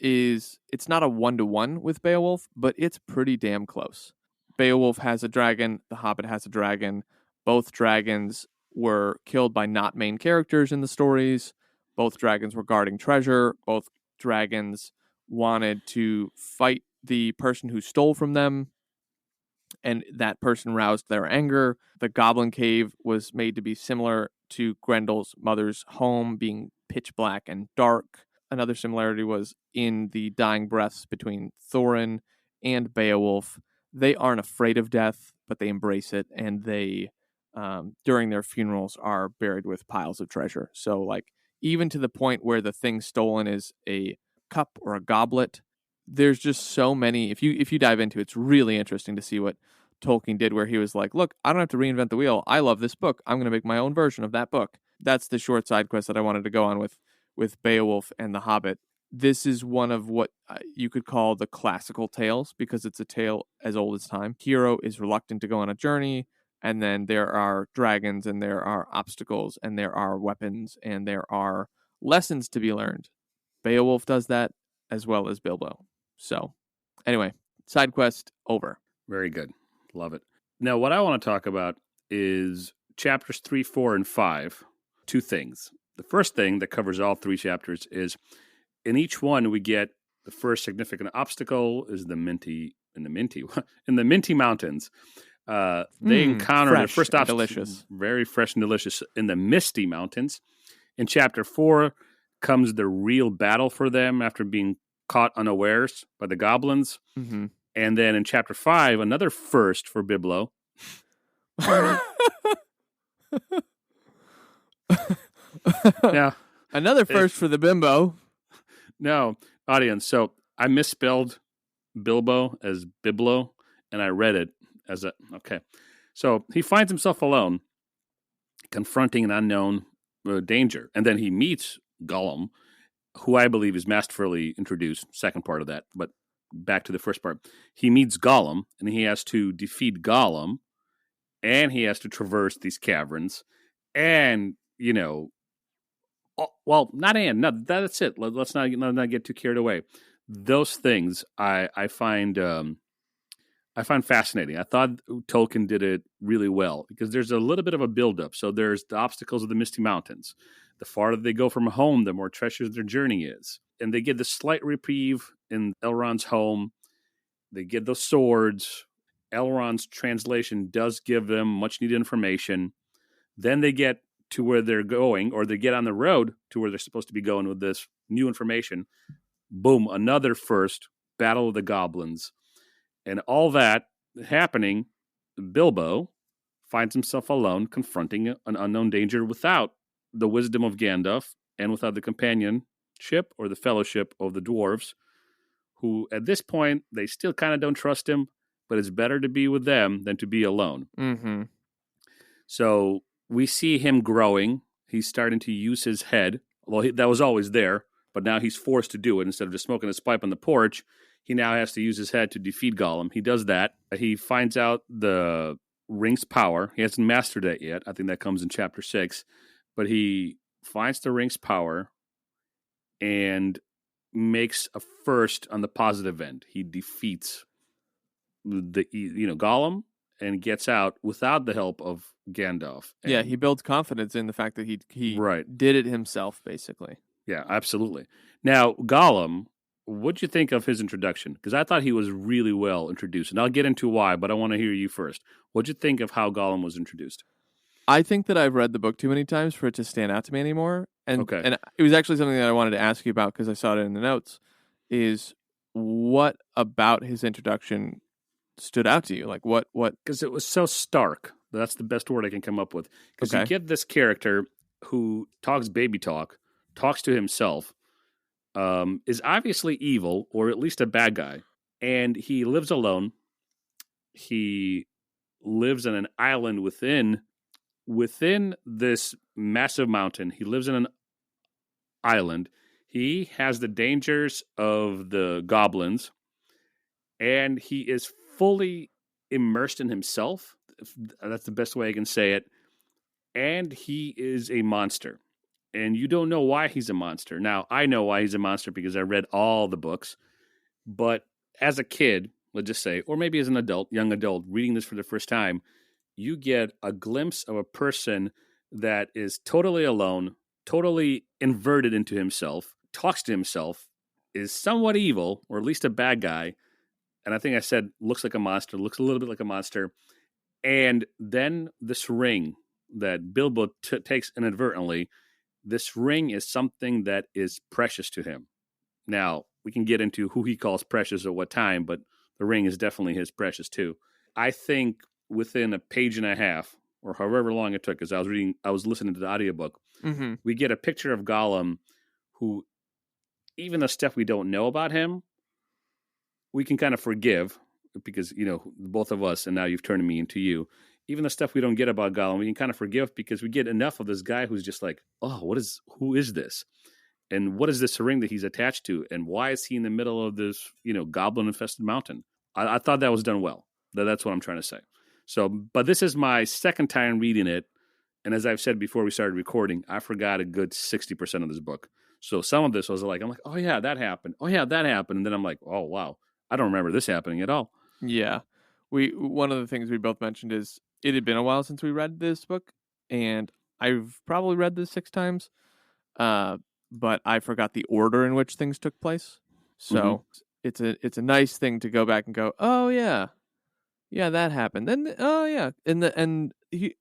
it's not a one-to-one with Beowulf, but it's pretty damn close. Beowulf has a dragon, the Hobbit has a dragon. Both dragons were killed by not main characters in the stories. Both dragons were guarding treasure. Both dragons wanted to fight the person who stole from them, and that person roused their anger. The Goblin Cave was made to be similar to Grendel's mother's home, being pitch black and dark. Another similarity was in the dying breaths between Thorin and Beowulf. They aren't afraid of death, but they embrace it, and they, during their funerals, are buried with piles of treasure. So, even to the point where the thing stolen is a cup or a goblet, there's just so many. If you dive into it, it's really interesting to see what Tolkien did, where he was like, look, I don't have to reinvent the wheel. I love this book. I'm going to make my own version of that book. That's the short side quest that I wanted to go on with Beowulf and the Hobbit. this is one of what you could call the classical tales, because it's a tale as old as time. Hero is reluctant to go on a journey, and then there are dragons, and there are obstacles, and there are weapons, and there are lessons to be learned. Beowulf does that, as well as Bilbo. So, anyway, side quest over. Very good. Love it. Now, what I want to talk about is chapters 3, 4, and 5. Two things. The first thing that covers all 3 chapters is in each one we get the first significant obstacle is in the Minty Mountains. They encounter the first obstacle, delicious, very fresh and delicious, in the Misty Mountains. In chapter 4 comes the real battle for them after being caught unawares by the goblins. Mm-hmm. And then in chapter 5, another first for Biblo. Now, another first for the bimbo. No, audience. So I misspelled Bilbo as Biblo, and I read it as a... Okay. So he finds himself alone, confronting an unknown danger. And then he meets Gollum, who I believe is masterfully introduced, second part of that. But back to the first part. He meets Gollum, and he has to defeat Gollum, and he has to traverse these caverns. And, you know... Well, that's it. Let's not get too carried away. Those things I find fascinating. I thought Tolkien did it really well because there's a little bit of a buildup. So there's the obstacles of the Misty Mountains. The farther they go from home, the more treacherous their journey is. And they get the slight reprieve in Elrond's home. They get those swords. Elrond's translation does give them much needed information. Then they get to where they're going, or they get on the road to where they're supposed to be going with this new information. Boom, another first, Battle of the Goblins. And all that happening, Bilbo finds himself alone, confronting an unknown danger without the wisdom of Gandalf and without the companionship or the fellowship of the dwarves, who at this point, they still kind of don't trust him, but it's better to be with them than to be alone. Mm-hmm. So we see him growing. He's starting to use his head. Well, that was always there, but now he's forced to do it. Instead of just smoking his pipe on the porch, he now has to use his head to defeat Gollum. He does that. He finds out the ring's power. He hasn't mastered that yet. I think that comes in chapter 6. But he finds the ring's power and makes a first on the positive end. He defeats Gollum and gets out without the help of Gandalf. And yeah, he builds confidence in the fact that he right. did it himself, basically. Yeah, absolutely. Now, Gollum, what'd you think of his introduction? Because I thought he was really well introduced, and I'll get into why, but I want to hear you first. What'd you think of how Gollum was introduced? I think that I've read the book too many times for it to stand out to me anymore. And it was actually something that I wanted to ask you about because I saw it in the notes, is what about his introduction stood out to you? Like what? Because it was so stark. That's the best word I can come up with. Because you get this character who talks baby talk, talks to himself, is obviously evil or at least a bad guy, and he lives alone. He lives on an island within this massive mountain. He lives in an island. He has the dangers of the goblins, and he is fully immersed in himself. That's the best way I can say it. And he is a monster. And you don't know why he's a monster. Now, I know why he's a monster because I read all the books. But as a kid, let's just say, or maybe as an adult, young adult, reading this for the first time, you get a glimpse of a person that is totally alone, totally inverted into himself, talks to himself, is somewhat evil, or at least a bad guy. And I think I said looks like a monster, looks a little bit like a monster. And then this ring that Bilbo takes inadvertently, this ring is something that is precious to him. Now, we can get into who he calls precious at what time, but the ring is definitely his precious too. I think within a page and a half, or however long it took, because I was listening to the audiobook, we get a picture of Gollum who, even the stuff we don't know about him, we can kind of forgive because, both of us, and now you've turned me into you, even the stuff we don't get about Gollum, we can kind of forgive because we get enough of this guy who's just like, oh, who is this? And what is this ring that he's attached to? And why is he in the middle of this, goblin-infested mountain? I thought that was done well. That's what I'm trying to say. So, but this is my second time reading it. And as I've said before we started recording, I forgot a good 60% of this book. So some of this was like, I'm like, oh yeah, that happened. Oh yeah, that happened. And then I'm like, oh wow, I don't remember this happening at all. Yeah. One of the things we both mentioned is it had been a while since we read this book, and I've probably read this 6 times. But I forgot the order in which things took place. So it's a nice thing to go back and go, oh yeah, that happened. Then oh yeah,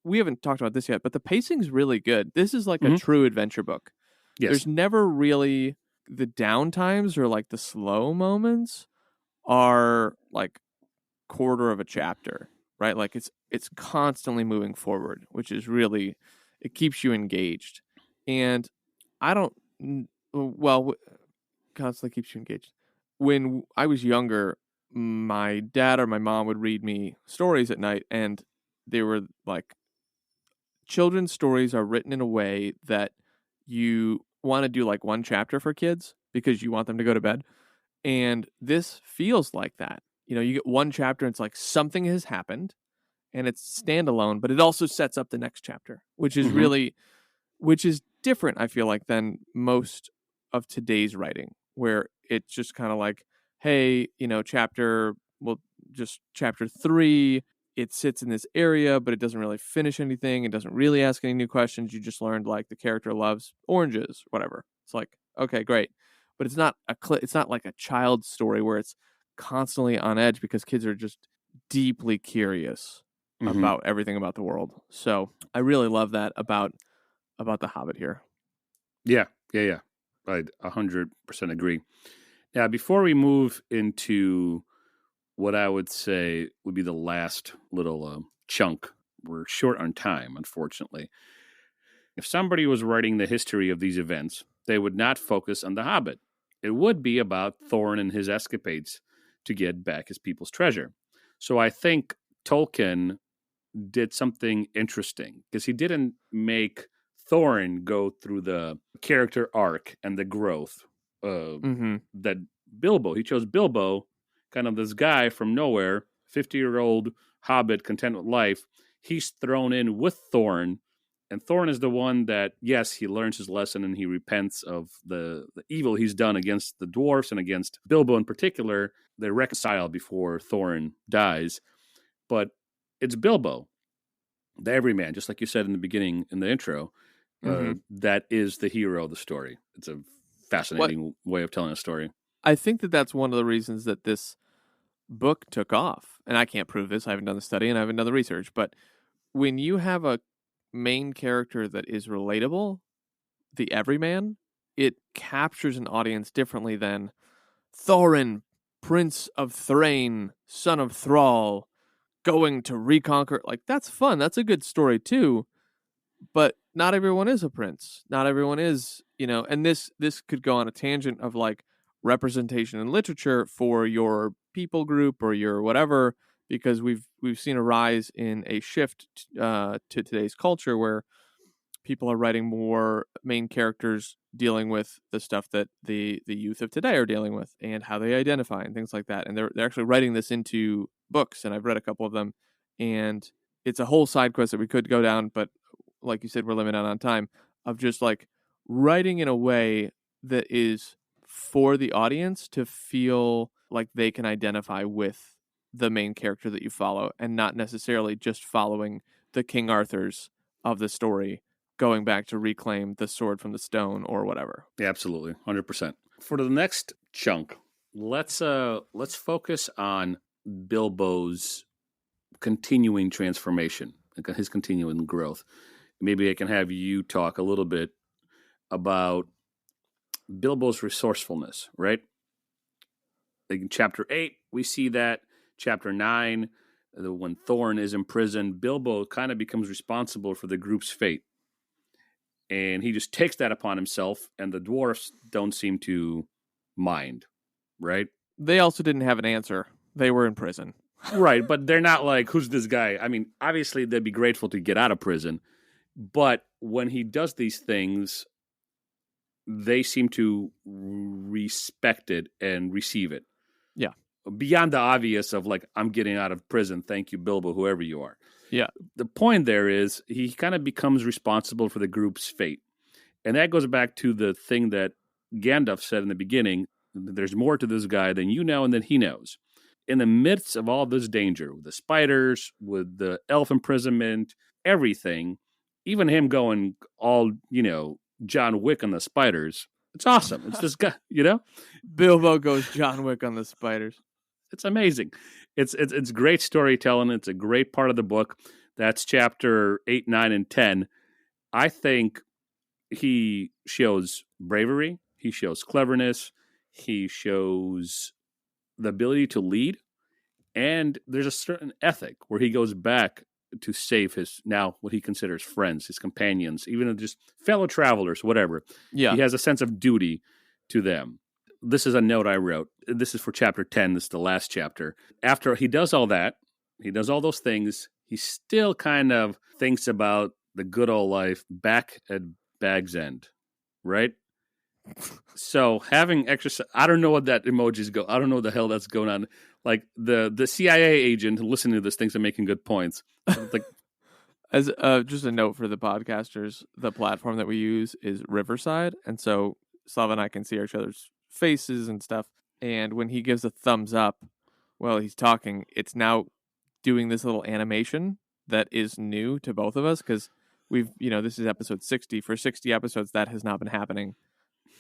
we haven't talked about this yet, but the pacing's really good. This is like a true adventure book. Yes. There's never really the down times or like the slow moments are like quarter of a chapter, right? Like it's constantly moving forward, which is really, it keeps you engaged. And I don't, constantly keeps you engaged. When I was younger, my dad or my mom would read me stories at night, and they were like, children's stories are written in a way that you want to do like one chapter for kids because you want them to go to bed. And this feels like that. You get one chapter and it's like something has happened and it's standalone, but it also sets up the next chapter, which is which is different, I feel like, than most of today's writing, where it's just kind of like, hey, chapter 3, it sits in this area, but it doesn't really finish anything. It doesn't really ask any new questions. You just learned like the character loves oranges, whatever. It's like, okay, great. But it's not it's not like a child's story where it's constantly on edge because kids are just deeply curious about everything about the world. So I really love that about the Hobbit here. Yeah. I 100% agree. Now, before we move into what I would say would be the last little chunk, we're short on time, unfortunately. If somebody was writing the history of these events, they would not focus on the Hobbit. It would be about Thorin and his escapades to get back his people's treasure. So I think Tolkien did something interesting because he didn't make Thorin go through the character arc and the growth that Bilbo. He chose Bilbo, kind of this guy from nowhere, 50-year-old hobbit, content with life. He's thrown in with Thorin, and Thorin is the one that, yes, he learns his lesson and he repents of the evil he's done against the dwarfs and against Bilbo in particular. They reconcile before Thorin dies. But it's Bilbo, the everyman, just like you said in the beginning, in the intro, that is the hero of the story. It's a fascinating way of telling a story. I think that's one of the reasons that this book took off. And I can't prove this. I haven't done the study and I haven't done the research. But when you have a main character that is relatable, the everyman, it captures an audience differently than Thorin, Prince of Thrain, son of Thrall, going to reconquer. Like, that's fun. That's a good story too. But not everyone is a prince. Not everyone is, and this could go on a tangent of like representation in literature for your people group or your whatever, because we've seen a rise in a shift to today's culture where people are writing more main characters dealing with the stuff that the youth of today are dealing with and how they identify and things like that. And they're actually writing this into books, and I've read a couple of them, and it's a whole side quest that we could go down, but like you said, we're limited on time, of just like writing in a way that is for the audience to feel like they can identify with the main character that you follow, and not necessarily just following the King Arthurs of the story going back to reclaim the sword from the stone or whatever. Yeah, absolutely. 100%. For the next chunk, let's focus on Bilbo's continuing transformation, his continuing growth. Maybe I can have you talk a little bit about Bilbo's resourcefulness, right? Like in chapter 8, we see that. Chapter 9, when Thorin is in prison, Bilbo kind of becomes responsible for the group's fate. And he just takes that upon himself, and the dwarfs don't seem to mind, right? They also didn't have an answer. They were in prison. Right, but they're not like, who's this guy? I mean, obviously they'd be grateful to get out of prison, but when he does these things, they seem to respect it and receive it. Yeah. Beyond the obvious of like, I'm getting out of prison. Thank you, Bilbo, whoever you are. Yeah. The point there is he kind of becomes responsible for the group's fate. And that goes back to the thing that Gandalf said in the beginning. There's more to this guy than you know and than he knows. In the midst of all this danger, with the spiders, with the elf imprisonment, everything, even him going all, John Wick on the spiders, it's awesome. It's this guy, Bilbo goes John Wick on the spiders. It's amazing. It's great storytelling. It's a great part of the book. That's chapter 8, 9, and 10. I think he shows bravery. He shows cleverness. He shows the ability to lead. And there's a certain ethic where he goes back to save his, now what he considers friends, his companions, even just fellow travelers, whatever. Yeah. He has a sense of duty to them. This is a note I wrote. This is for chapter 10. This is the last chapter. After he does all that, he does all those things, he still kind of thinks about the good old life back at Bag's End, right? So having extra, I don't know what that emojis go. I don't know what the hell that's going on. Like the CIA agent listening to this thinks I'm making good points. Like, as just a note for the podcasters, the platform that we use is Riverside, and so Slava and I can see each other's faces and stuff. And when he gives a thumbs up while he's talking, it's now doing this little animation that is new to both of us because we've, this is episode 60. For 60 episodes, that has not been happening.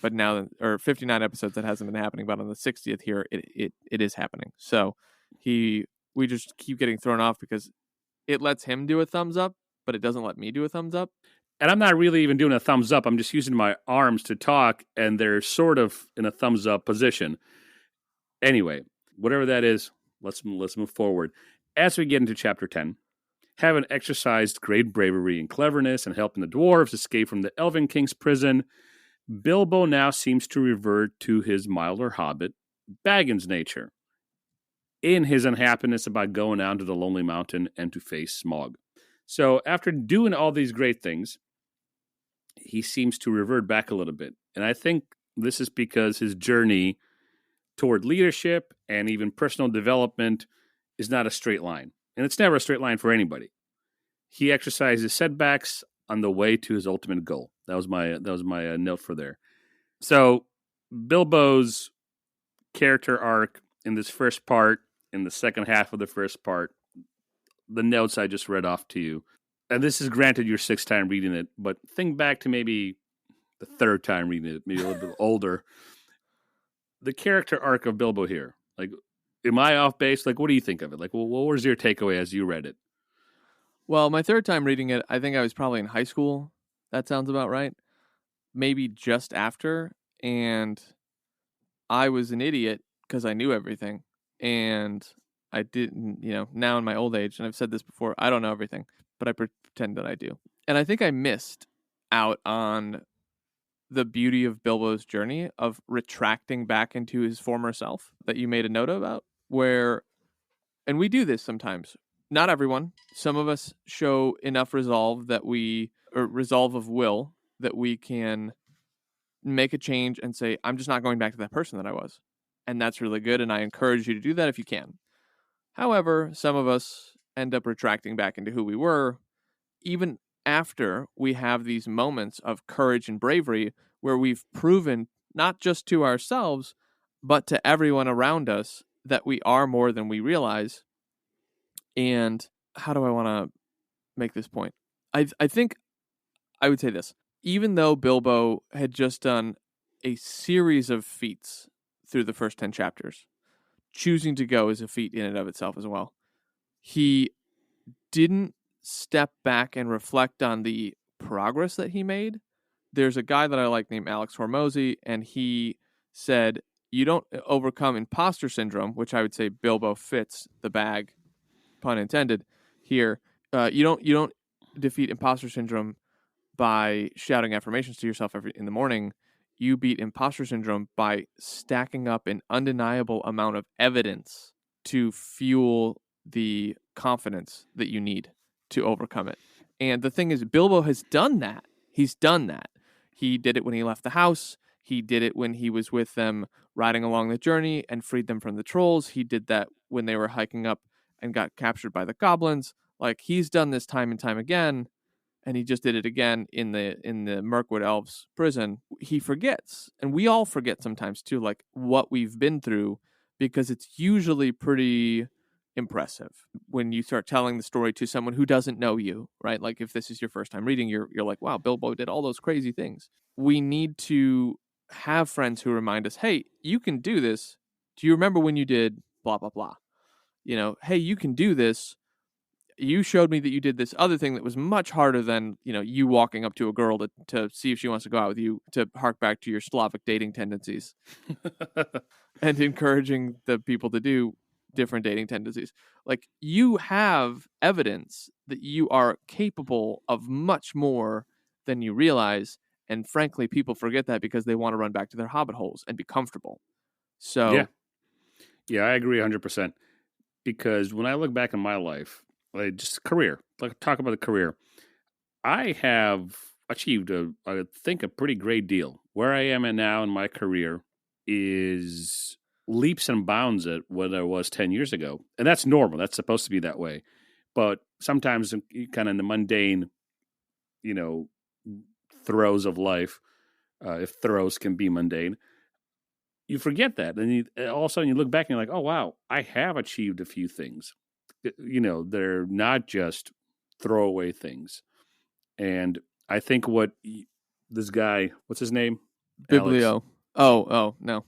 But now, or 59 episodes, that hasn't been happening. But on the 60th here, it is happening. So we just keep getting thrown off because it lets him do a thumbs up, but it doesn't let me do a thumbs up. And I'm not really even doing a thumbs up. I'm just using my arms to talk, and they're sort of in a thumbs up position. Anyway, whatever that is, let's move forward. As we get into chapter 10, having exercised great bravery and cleverness and helping the dwarves escape from the Elven King's prison, Bilbo now seems to revert to his milder hobbit, Baggins nature, in his unhappiness about going down to the Lonely Mountain and to face Smaug. So after doing all these great things, he seems to revert back a little bit. And I think this is because his journey toward leadership and even personal development is not a straight line. And it's never a straight line for anybody. He exercises setbacks on the way to his ultimate goal. That was my note for there. So Bilbo's character arc in this first part, in the second half of the first part, the notes I just read off to you. And this is granted your sixth time reading it, but think back to maybe the third time reading it, maybe a little bit older. The character arc of Bilbo here, like, am I off base? Like, what do you think of it? Like, what was your takeaway as you read it? Well, my third time reading it, I think I was probably in high school. That sounds about right. Maybe just after. And I was an idiot because I knew everything. And I didn't, now in my old age, and I've said this before, I don't know everything, but I pretend that I do. And I think I missed out on the beauty of Bilbo's journey of retracting back into his former self that you made a note about, where, and we do this sometimes, not everyone, some of us show enough resolve of will that we can make a change and say, I'm just not going back to that person that I was. And that's really good. And I encourage you to do that if you can. However, some of us end up retracting back into who we were, even after we have these moments of courage and bravery where we've proven not just to ourselves, but to everyone around us that we are more than we realize. And how do I want to make this point? I think I would say this. Even though Bilbo had just done a series of feats through the first 10 chapters, choosing to go is a feat in and of itself as well. He didn't step back and reflect on the progress that he made. There's a guy that I like named Alex Hormozy, and he said, you don't overcome imposter syndrome, which I would say Bilbo fits the bag, pun intended, here. You don't defeat imposter syndrome by shouting affirmations to yourself in the morning. You beat imposter syndrome by stacking up an undeniable amount of evidence to fuel the confidence that you need to overcome it. And the thing is, Bilbo has done that. He's done that. He did it when he left the house. He did it when he was with them riding along the journey and freed them from the trolls. He did that when they were hiking up and got captured by the goblins. Like, he's done this time and time again, and he just did it again in the Mirkwood Elves prison. He forgets, and we all forget sometimes too, like what we've been through, because it's usually pretty impressive when you start telling the story to someone who doesn't know you, right? Like, if this is your first time reading, you're like, wow, Bilbo did all those crazy things. We need to have friends who remind us, hey, you can do this. Do you remember when you did blah, blah, blah? You know, hey, you can do this. You showed me that you did this other thing that was much harder than, you know, you walking up to a girl to see if she wants to go out with you, to hark back to your Slavic dating tendencies and encouraging the people to do different dating tendencies. Like, you have evidence that you are capable of much more than you realize. And frankly, people forget that because they want to run back to their hobbit holes and be comfortable. So, yeah, I agree 100%. Because when I look back in my life, like just career, like talk about the career, I have achieved I think a pretty great deal. Where I am at now in my career is leaps and bounds at what I was 10 years ago. And that's normal. That's supposed to be that way. But sometimes kind of in the mundane, you know, throes of life, if throes can be mundane, you forget that. And all of a sudden you look back and you're like, oh, wow, I have achieved a few things. You know, they're not just throwaway things. And I think what this guy, what's his name? Biblio. Oh, no.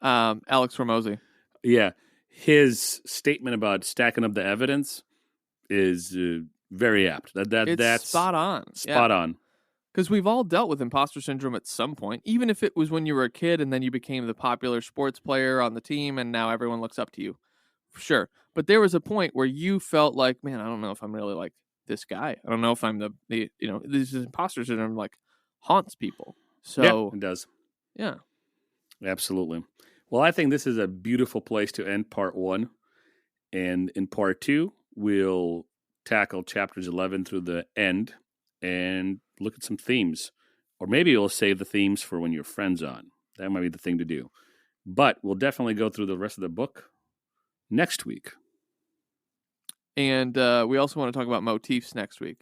Alex Hormozy. Yeah. His statement about stacking up the evidence is very apt. That's spot on. Spot on. Because we've all dealt with imposter syndrome at some point, even if it was when you were a kid and then you became the popular sports player on the team and now everyone looks up to you. Sure. But there was a point where you felt like, man, I don't know if I'm really like this guy. I don't know if I'm the you know, this imposter syndrome like haunts people. So yeah, it does. Yeah. Absolutely. Well, I think this is a beautiful place to end part 1. And in part 2, we'll tackle chapters 11 through the end and look at some themes. Or maybe we'll save the themes for when your friend's on. That might be the thing to do. But we'll definitely go through the rest of the book next week. And we also want to talk about motifs next week.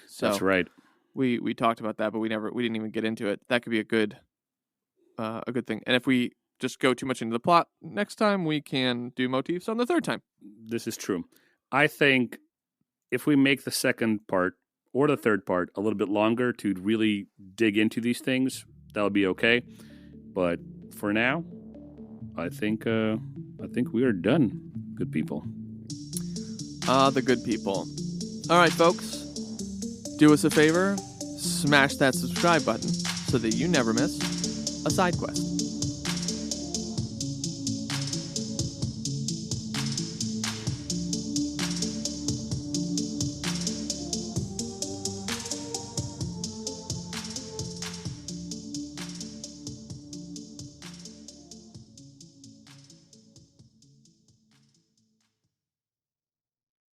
So that's right. We talked about that, but we didn't even get into it. That could be a good thing. And if we just go too much into the plot next time, we can do motifs on the third time. This is true. I think if we make the second part or the third part a little bit longer to really dig into these things, that'll be okay. But for now, I think we are done, good people. The good people. All right, folks. Do us a favor. Smash that subscribe button so that you never miss a side quest.